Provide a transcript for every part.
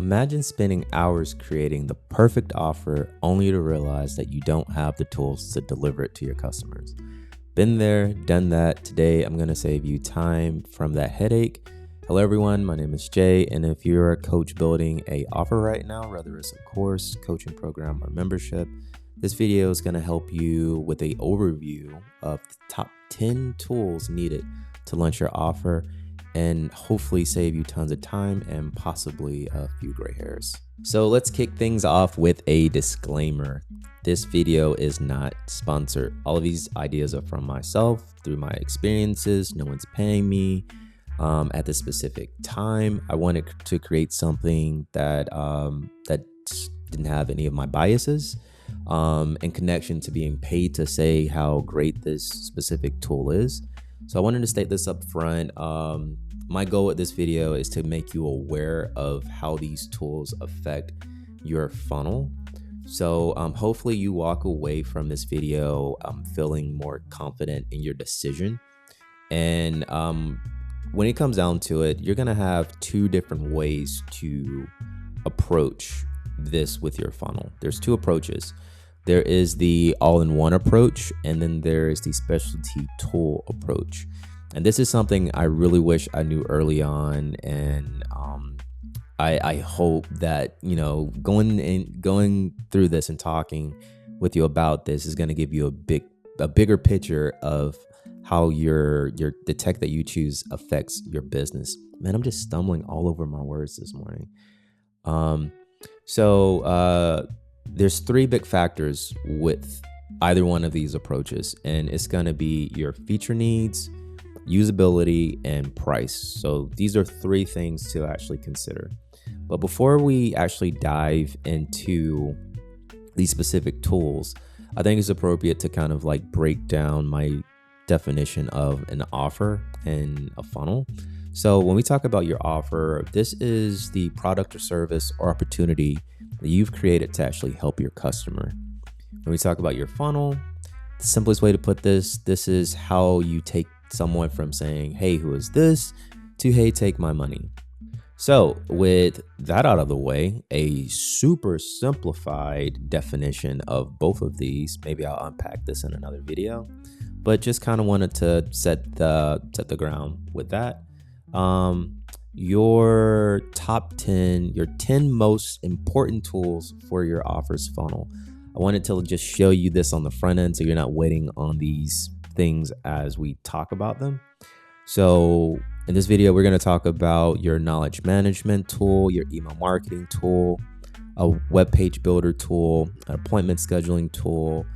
Imagine spending hours creating the perfect offer only to realize that you don't have the tools to deliver it to your customers. Been there, done that. Today, I'm going to save you time from that headache. Hello, everyone. My name is Jay. And if you're a coach building an offer right now, whether it's a course, coaching program, or membership, this video is going to help you with an overview of the top 10 tools needed to launch your offer and hopefully save you tons of time and possibly a few gray hairs. So let's kick things off with a disclaimer. This video is not sponsored. All of these ideas are from myself through my experiences. No one's paying me at this specific time. I wanted to create something that didn't have any of my biases in connection to being paid to say how great this specific tool is. So I wanted to state this up front. My goal with this video is to make you aware of how these tools affect your funnel. So hopefully you walk away from this video feeling more confident in your decision. And when it comes down to it, you're going to have two different ways to approach this with your funnel. There's two approaches. There is the all-in-one approach, and then there is the specialty tool approach. And this is something I really wish I knew early on. And I hope that, going through this and talking with you about this is going to give you a bigger picture of how the tech that you choose affects your business. Man, I'm just stumbling all over my words this morning. There's three big factors with either one of these approaches, and it's going to be your feature needs, usability, and price. So these are three things to actually consider. But before we actually dive into these specific tools, I think it's appropriate to kind of like break down my definition of an offer and a funnel. So when we talk about your offer, this is the product or service or opportunity that you've created to actually help your customer. When we talk about your funnel, the simplest way to put this is how you take someone from saying, hey, who is this, to, hey, take my money. So with that out of the way, a super simplified definition of both of these, maybe I'll unpack this in another video, but just kind of wanted to set the ground with that. Your 10 most important tools for your offers funnel. I wanted to just show you this on the front end so you're not waiting on these things as we talk about them. So in this video, we're going to talk about your knowledge management tool, your email marketing tool, a web page builder tool, an appointment scheduling tool,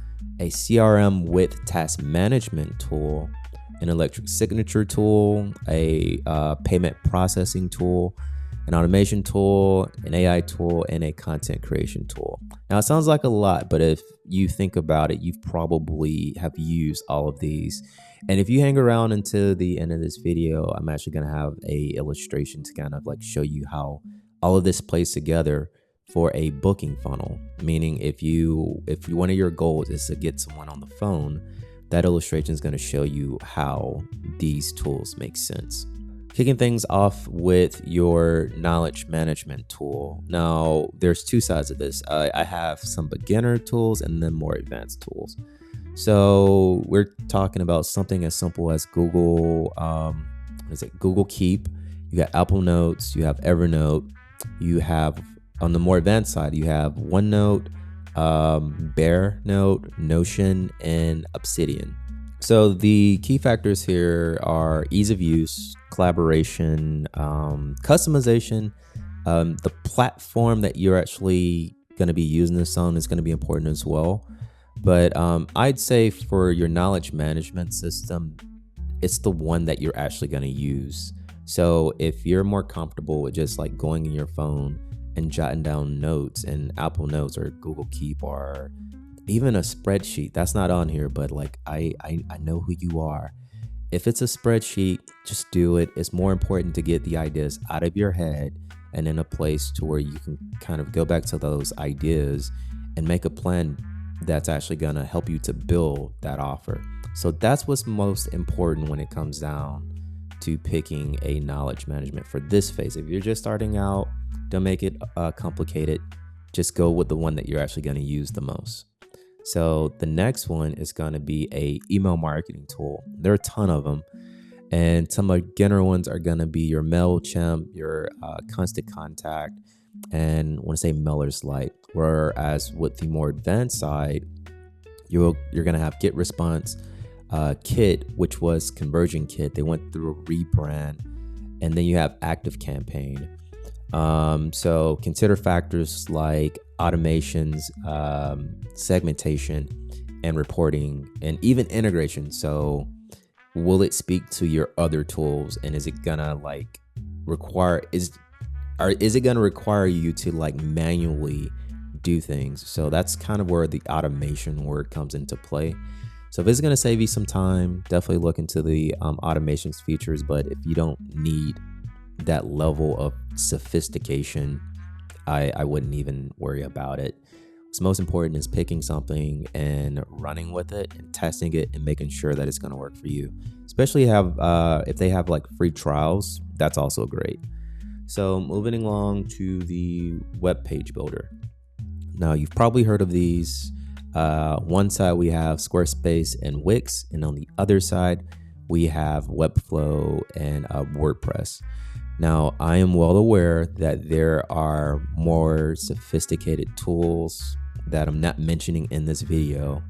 a CRM with task management tool, an electric signature tool, a payment processing tool, an automation tool, an AI tool, and a content creation tool. Now, it sounds like a lot, but if you think about it, you've probably have used all of these. And if you hang around until the end of this video, I'm actually going to have a illustration to kind of like show you how all of this plays together for a booking funnel. Meaning if one of your goals is to get someone on the phone, that illustration is going to show you how these tools make sense. Kicking things off with your knowledge management tool. Now, there's two sides of this. I have some beginner tools and then more advanced tools. So we're talking about something as simple as Google Keep. You got Apple Notes, you have Evernote, you have, on the more advanced side, you have OneNote, Bear Note, Notion, and Obsidian. So the key factors here are ease of use, collaboration, customization. The platform that you're actually going to be using this on is going to be important as well. But I'd say for your knowledge management system, it's the one that you're actually going to use. So if you're more comfortable with just like going in your phone and jotting down notes in Apple Notes or Google Keep or even a spreadsheet, that's not on here, but like I know who you are. If it's a spreadsheet, just do it. It's more important to get the ideas out of your head and in a place to where you can kind of go back to those ideas and make a plan that's actually going to help you to build that offer. So that's what's most important when it comes down to picking a knowledge management for this phase. If you're just starting out, Don't make it complicated. Just go with the one that you're actually going to use the most. So the next one is going to be a email marketing tool. There are a ton of them. And some beginner ones are going to be your MailChimp, your Constant Contact, and I want to say Miller's Lite. Whereas with the more advanced side, you're going to have Get Response Kit, which was Conversion Kit. They went through a rebrand. And then you have Active Campaign. So consider factors like automations, segmentation, and reporting, and even integration. So will it speak to your other tools, and is it gonna require you to manually do things? So that's kind of where the automation word comes into play. So if it's gonna save you some time, definitely look into the automations features. But if you don't need that level of sophistication, I wouldn't even worry about it. What's most important is picking something and running with it and testing it and making sure that it's going to work for you. Especially if they have free trials, that's also great. So moving along to the web page builder. Now you've probably heard of these. One side we have Squarespace and Wix, and on the other side we have Webflow and WordPress. Now, I am well aware that there are more sophisticated tools that I'm not mentioning in this video,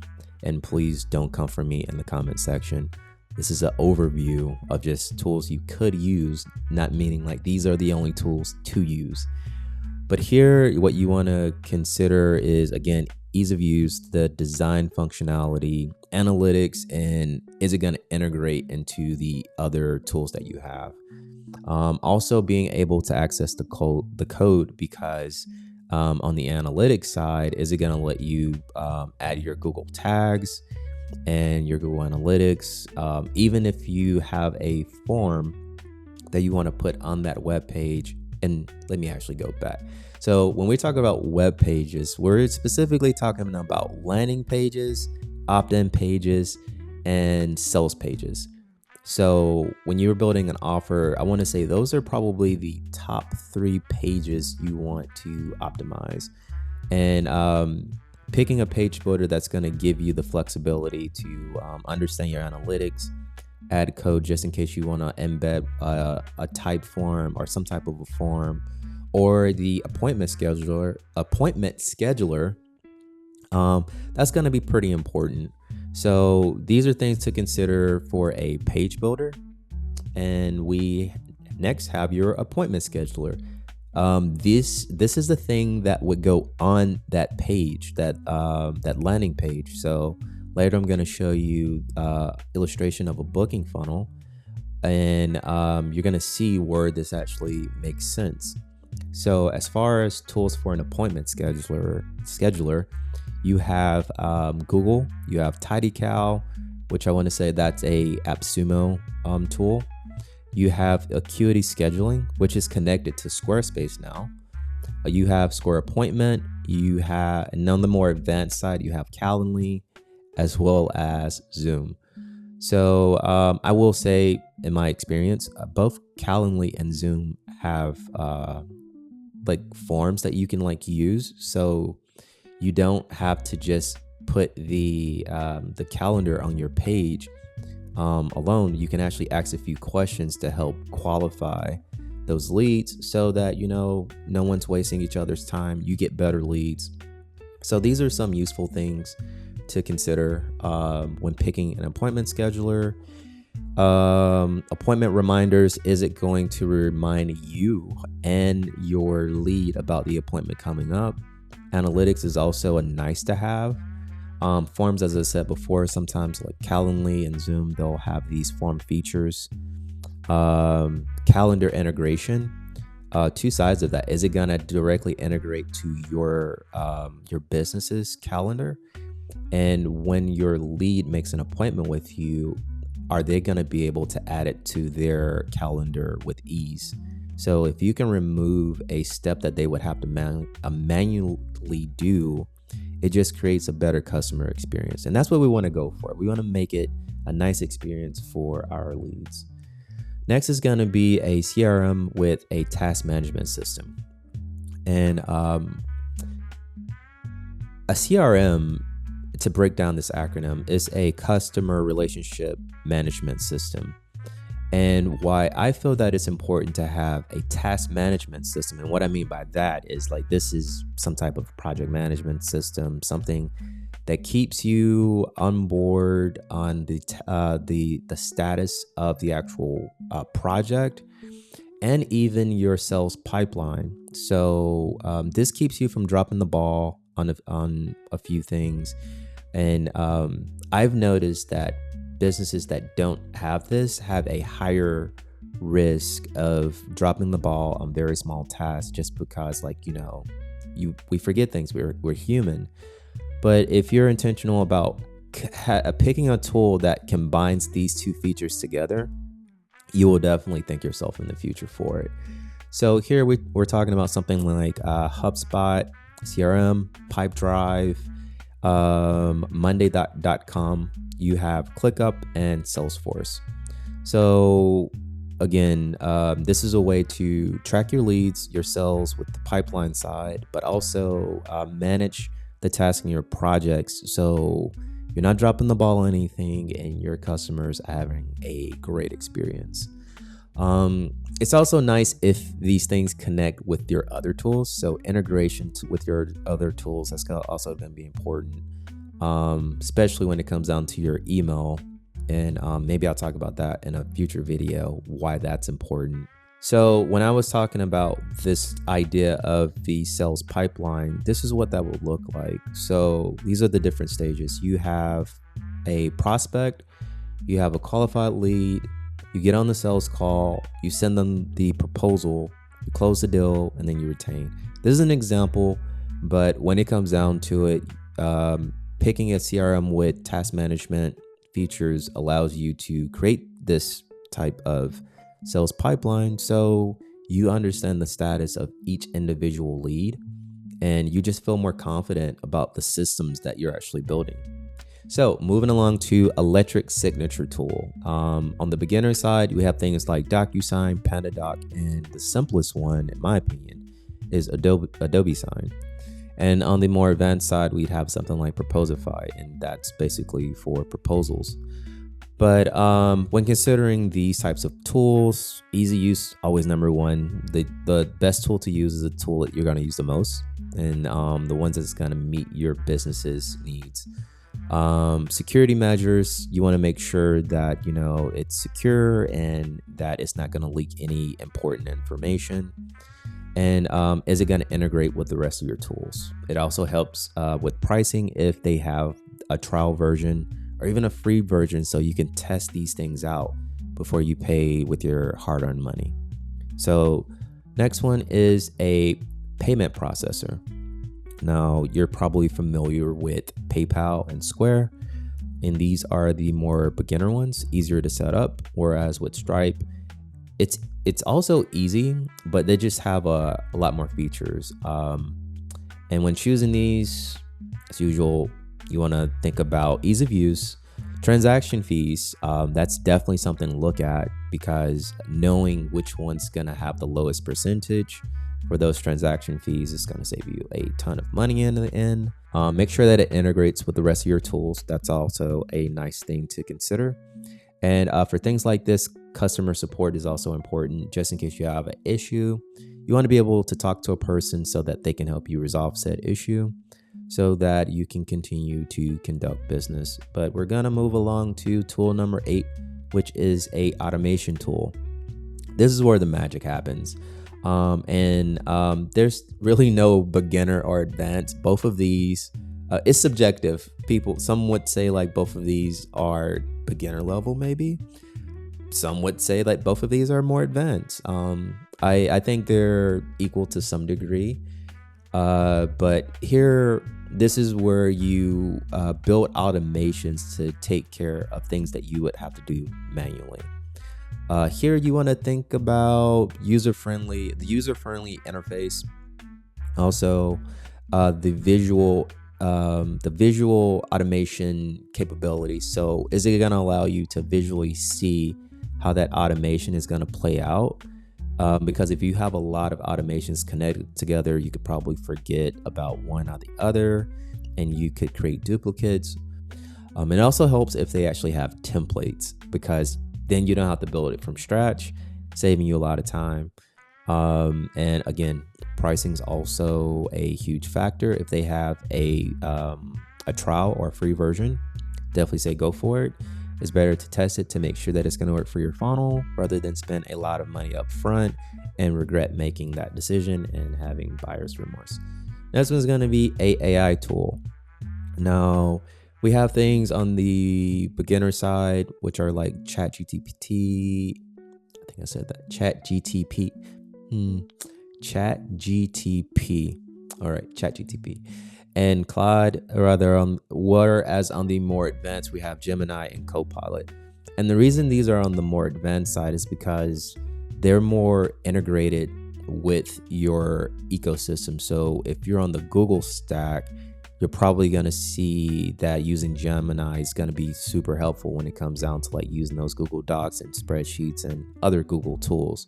and please don't come for me in the comment section. This is an overview of just tools you could use, not meaning these are the only tools to use. But here, what you want to consider is, again, ease of use, the design functionality, analytics, and is it going to integrate into the other tools that you have? Also being able to access the code, because on the analytics side, is it going to let you add your Google tags and your Google Analytics, even if you have a form that you want to put on that web page. And let me actually go back. So when we talk about web pages, we're specifically talking about landing pages, opt-in pages, and sales pages. So when you're building an offer, I want to say those are probably the top 3 pages you want to optimize. And picking a page builder that's going to give you the flexibility to understand your analytics, add code just in case you want to embed a type form or some type of a form, or the appointment scheduler, that's going to be pretty important. So these are things to consider for a page builder. And we next have your appointment scheduler. This is the thing that would go on that page, that landing page. So later I'm going to show you illustration of a booking funnel, and you're going to see where this actually makes sense. So as far as tools for an appointment scheduler, you have Google, you have TidyCal, which I want to say that's a AppSumo tool. You have Acuity Scheduling, which is connected to Squarespace now. You have Square Appointment. You have, and on the more advanced side, you have Calendly, as well as Zoom. So I will say, in my experience, both Calendly and Zoom have forms that you can use. So you don't have to just put the calendar on your page alone. You can actually ask a few questions to help qualify those leads, so that no one's wasting each other's time. You get better leads. So these are some useful things to consider when picking an appointment scheduler. Appointment reminders, is it going to remind you and your lead about the appointment coming up? Analytics is also a nice to have. Forms, as I said before, sometimes like Calendly and Zoom, they'll have these form features. Calendar integration, two sides of that. Is it going to directly integrate to your business's calendar? And when your lead makes an appointment with you, are they going to be able to add it to their calendar with ease? So if you can remove a step that they would have to manually do, it just creates a better customer experience. And that's what we want to go for. We want to make it a nice experience for our leads. Next is going to be a CRM with a task management system. And a CRM, to break down this acronym, is a customer relationship management system. And why I feel that it's important to have a task management system. And what I mean by that is like, this is some type of project management system, something that keeps you on board on the status of the actual project and even your sales pipeline. So this keeps you from dropping the ball on a few things. And I've noticed that businesses that don't have this have a higher risk of dropping the ball on very small tasks, just because, like, we forget things. We're human. But if you're intentional about picking a tool that combines these two features together, you will definitely thank yourself in the future for it. So here we're talking about something like HubSpot, CRM, Pipedrive, Monday.com. You have ClickUp and Salesforce. So again, this is a way to track your leads, your sales with the pipeline side, but also manage the tasks in your projects, so you're not dropping the ball on anything and your customers are having a great experience. It's also nice if these things connect with your other tools. So integration with your other tools, that's also going to be important, especially when it comes down to your email. And maybe I'll talk about that in a future video, why that's important. So when I was talking about this idea of the sales pipeline, this is what that would look like. So these are the different stages. You have a prospect, you have a qualified lead, you get on the sales call, you send them the proposal, you close the deal, and then you retain. This is an example, but when it comes down to it, picking a CRM with task management features allows you to create this type of sales pipeline, so you understand the status of each individual lead and you just feel more confident about the systems that you're actually building. So moving along to electric signature tool. On the beginner side, we have things like DocuSign, PandaDoc, and the simplest one, in my opinion, is Adobe Sign. And on the more advanced side, we'd have something like Proposify, and that's basically for proposals. But when considering these types of tools, easy use, always number one. The best tool to use is a tool that you're going to use the most, and the ones that's going to meet your business's needs. Security measures, you want to make sure that it's secure and that it's not going to leak any important information. And is it going to integrate with the rest of your tools? It also helps with pricing if they have a trial version or even a free version, so you can test these things out before you pay with your hard-earned money. So next one is a payment processor. Now, you're probably familiar with PayPal and Square, and these are the more beginner ones, easier to set up, whereas with Stripe, it's also easy, but they just have a lot more features. And when choosing these, as usual, you want to think about ease of use, transaction fees. That's definitely something to look at, because knowing which one's going to have the lowest percentage for those transaction fees is going to save you a ton of money in the end. Make sure that it integrates with the rest of your tools. That's also a nice thing to consider. And for things like this, customer support is also important, just in case you have an issue. You want to be able to talk to a person so that they can help you resolve said issue, so that you can continue to conduct business. But we're going to move along to tool number 8, which is a automation tool. This is where the magic happens. There's really no beginner or advanced. Both of these, it's subjective. Some would say like both of these are beginner level, maybe. Some would say like both of these are more advanced. I think they're equal to some degree. But here, this is where you build automations to take care of things that you would have to do manually. Here you want to think about the user-friendly interface. Also, the visual automation capability. So is it going to allow you to visually see how that automation is going to play out? Because if you have a lot of automations connected together, you could probably forget about one or the other, and you could create duplicates. It also helps if they actually have templates, because then you don't have to build it from scratch, saving you a lot of time. And again, pricing is also a huge factor. If they have a trial or a free version, definitely say go for it. It's better to test it to make sure that it's going to work for your funnel, rather than spend a lot of money up front and regret making that decision and having buyer's remorse. Next one's going to be a AI tool. Now, we have things on the beginner side, which are like ChatGTP. I think I said that. ChatGTP. ChatGTP. All right, ChatGTP. And Claude, whereas on the more advanced, we have Gemini and Copilot. And the reason these are on the more advanced side is because they're more integrated with your ecosystem. So if you're on the Google stack, you're probably going to see that using Gemini is going to be super helpful when it comes down to like using those Google Docs and spreadsheets and other Google tools.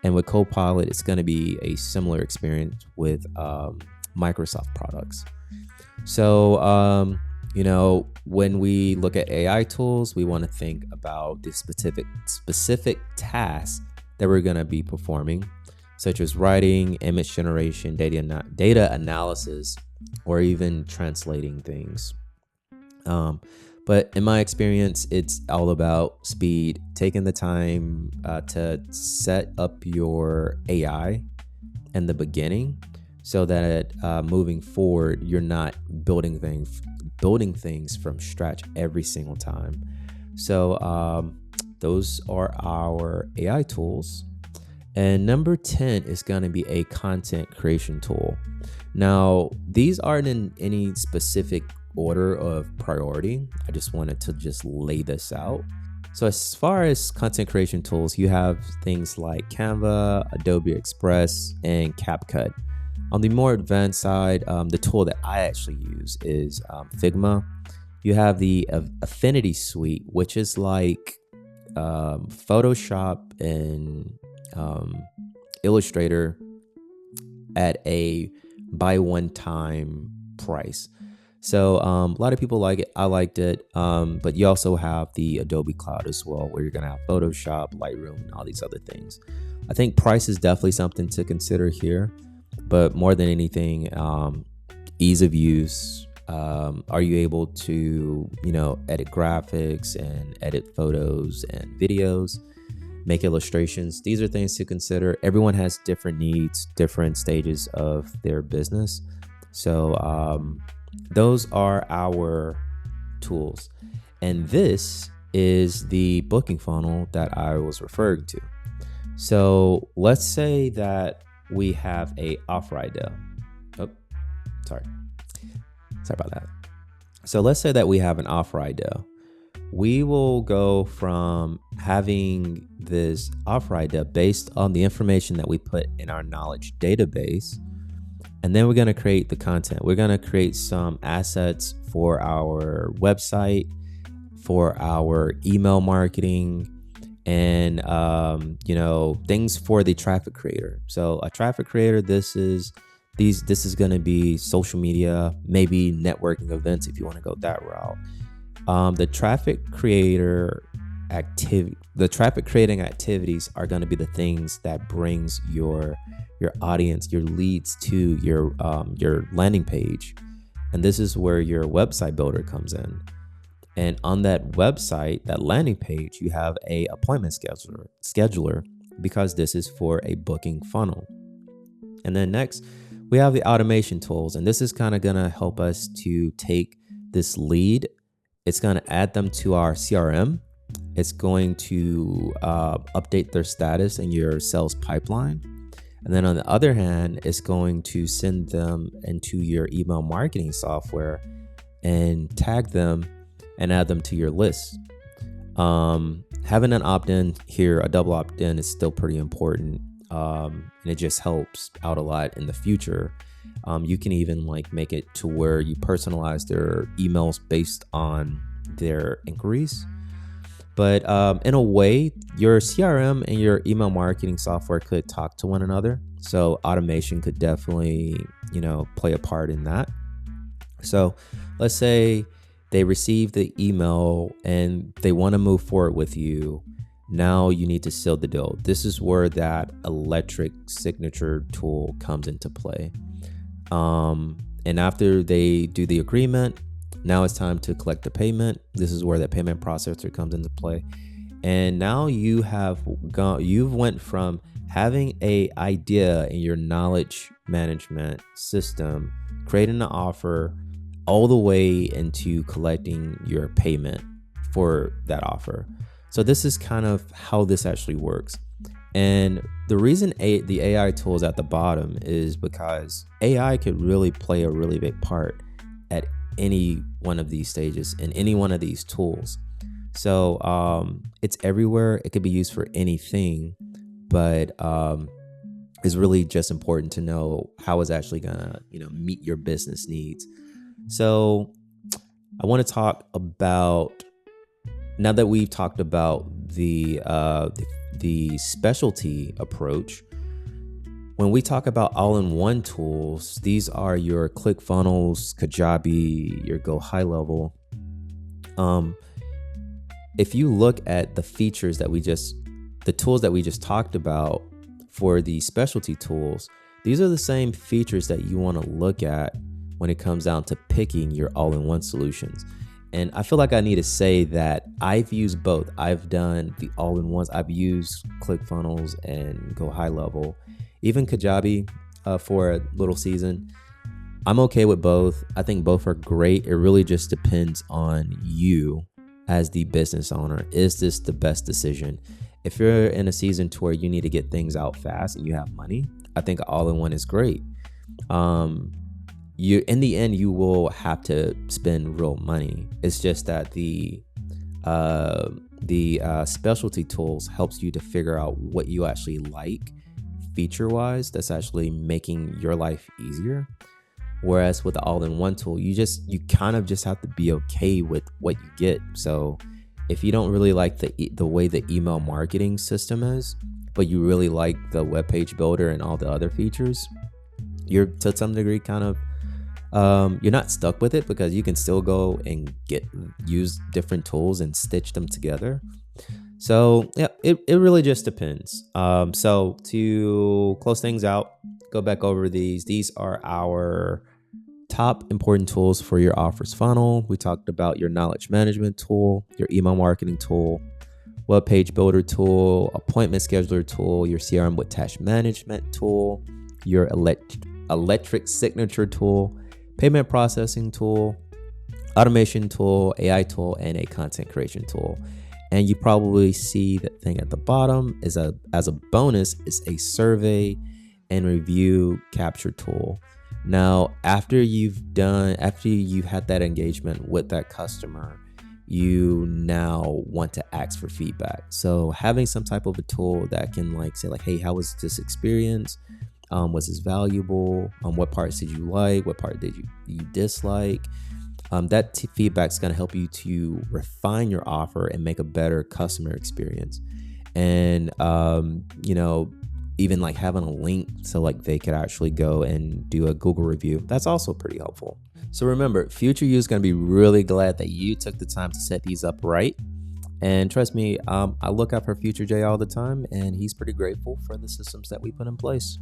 And with Copilot, it's going to be a similar experience with Microsoft products. So, when we look at AI tools, we want to think about the specific tasks that we're going to be performing, such as writing, image generation, data analysis, or even translating things. But in my experience, it's all about speed, taking the time to set up your AI in the beginning, so that moving forward, you're not building things from scratch every single time. So those are our AI tools. And number 10 is going to be a content creation tool. Now, these aren't in any specific order of priority. I just wanted to just lay this out. So as far as content creation tools, you have things like Canva, Adobe Express, and CapCut. On the more advanced side, the tool that I actually use is Figma. You have the Affinity Suite, which is like Photoshop and Illustrator at a buy one time price. So a lot of people like it. I liked it. But you also have the Adobe Cloud as well, where you're going to have Photoshop, Lightroom, and all these other things. I think price is definitely something to consider here. But more than anything, ease of use. Are you able to, edit graphics and edit photos and videos, make illustrations? These are things to consider. Everyone has different needs, different stages of their business. So those are our tools. And this is the booking funnel that I was referring to. So let's say that we have a offer idea. Sorry about that. So let's say that we have an offer idea. We will go from having this offer idea based on the information that we put in our knowledge database. And then we're going to create the content. We're going to create some assets for our website, for our email marketing, and things for the traffic creator. So a traffic creator, this is going to be social media, maybe networking events if you want to go that route. The traffic creating activities are going to be the things that brings your audience, your leads to your landing page. And this is where your website builder comes in. And on that website, that landing page, you have a appointment scheduler, because this is for a booking funnel. And then next, we have the automation tools. And this is kind of going to help us to take this lead. It's going to add them to our CRM. It's going to update their status in your sales pipeline. And then on the other hand, it's going to send them into your email marketing software and tag them and add them to your list. Having an opt-in here, a double opt-in, is still pretty important. And it just helps out a lot in the future. You can even make it to where you personalize their emails based on their inquiries. But in a way, your CRM and your email marketing software could talk to one another. So automation could definitely, play a part in that. So let's say they receive the email and they want to move forward with you. Now you need to seal the deal. This is where that electric signature tool comes into play. And after they do the agreement, now it's time to collect the payment. This is where that payment processor comes into play. And now you've went from having a idea in your knowledge management system, creating an offer, all the way into collecting your payment for that offer. So this is kind of how this actually works. And the reason the AI tool is at the bottom is because AI could really play a really big part at any one of these stages in any one of these tools. So it's everywhere. It could be used for anything, but it's really just important to know how it's actually gonna, meet your business needs. So I want to talk about, now that we've talked about the specialty approach, when we talk about all-in-one tools, these are your ClickFunnels, Kajabi, your Go High Level. If you look at the features the tools that we just talked about for the specialty tools, these are the same features that you want to look at when it comes down to picking your all-in-one solutions. And I feel like I need to say that I've used both. I've done the all-in-ones. I've used ClickFunnels and Go High Level, even Kajabi for a little season. I'm okay with both. I think both are great. It really just depends on you as the business owner. Is this the best decision? If you're in a season to where you need to get things out fast and you have money, I think all-in-one is great. In the end, you will have to spend real money. It's just that the specialty tools helps you to figure out what you actually like feature-wise. That's actually making your life easier. Whereas with the all-in-one tool, you kind of just have to be okay with what you get. So if you don't really like the way the email marketing system is, but you really like the web page builder and all the other features, you're to some degree kind of you're not stuck with it, because you can still go and use different tools and stitch them together. So yeah, it really just depends. So to close things out, go back over these. These are our top important tools for your offers funnel. We talked about your knowledge management tool, your email marketing tool, web page builder tool, appointment scheduler tool, your CRM with task management tool, your electric signature tool, payment processing tool, automation tool, AI tool, and a content creation tool. And you probably see that thing at the bottom as a bonus is a survey and review capture tool. Now, after you had that engagement with that customer, you now want to ask for feedback. So having some type of a tool that can say hey, how was this experience? Was this valuable? What parts did you like? What part did you dislike? That feedback is going to help you to refine your offer and make a better customer experience. And, even having a link so they could actually go and do a Google review. That's also pretty helpful. So remember, future you is going to be really glad that you took the time to set these up right. And trust me, I look out for Future Jay all the time, and he's pretty grateful for the systems that we put in place.